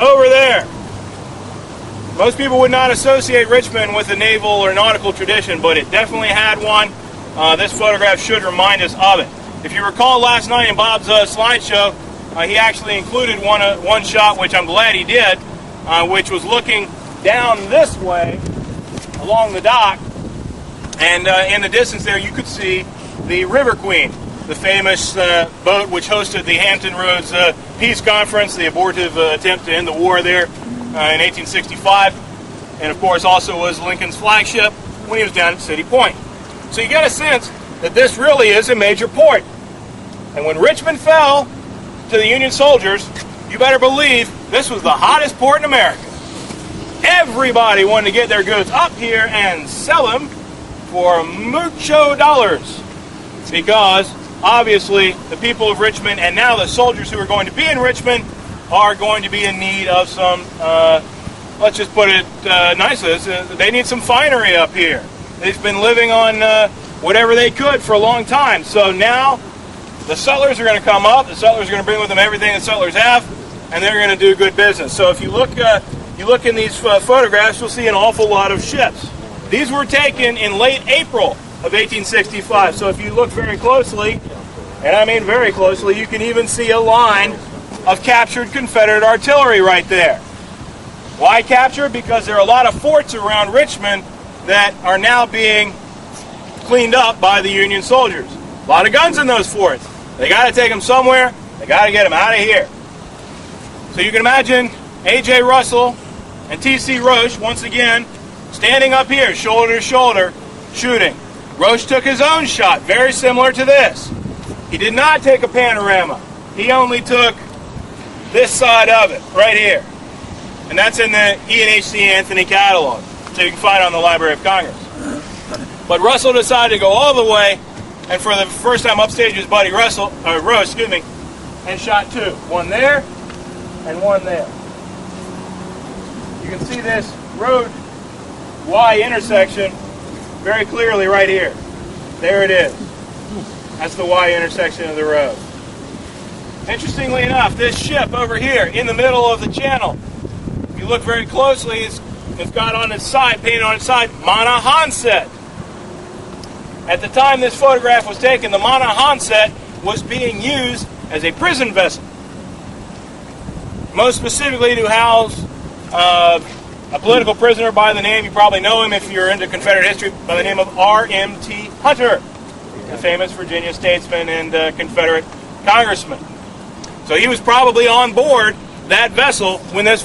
over there. Most people would not associate Richmond with a naval or nautical tradition, but it definitely had one. This photograph should remind us of it. If you recall last night in Bob's slideshow, he actually included one shot, which I'm glad he did, which was looking down this way along the dock, and in the distance there you could see the River Queen, the famous boat which hosted the Hampton Roads Peace Conference, the abortive attempt to end the war there in 1865, and of course also was Lincoln's flagship when he was down at City Point. So you get a sense that this really is a major port. And when Richmond fell to the Union soldiers, you better believe this was the hottest port in America. Everybody wanted to get their goods up here and sell them for mucho dollars, because obviously the people of Richmond and now the soldiers who are going to be in Richmond are going to be in need of some, let's just put it nicely, they need some finery up here. They've been living on whatever they could for a long time. So now the settlers are going to come up, the settlers are going to bring with them everything the settlers have, and they're going to do good business. So if you look in these photographs, you'll see an awful lot of ships. These were taken in late April of 1865. So if you look very closely, and I mean very closely, you can even see a line of captured Confederate artillery right there. Why captured? Because there are a lot of forts around Richmond that are now being cleaned up by the Union soldiers. A lot of guns in those forts. They got to take them somewhere. They got to get them out of here. So you can imagine A.J. Russell and T.C. Roche, once again, standing up here, shoulder to shoulder, shooting. Roche took his own shot, very similar to this. He did not take a panorama. He only took this side of it, right here. And that's in the E&HC Anthony catalog, so you can find it on the Library of Congress. But Russell decided to go all the way, and for the first time upstaged his buddy Roche, and shot two. One there, and one there. You can see this road Y intersection very clearly right here. There it is. That's the Y intersection of the road. Interestingly enough, this ship over here in the middle of the channel, if you look very closely, it's got on its side, painted on its side, Manahonset. At the time this photograph was taken, the Manahonset was being used as a prison vessel. Most specifically to house a political prisoner by the name, you probably know him if you're into Confederate history, by the name of R.M.T. Hunter, the famous Virginia statesman and Confederate congressman. So he was probably on board that vessel when this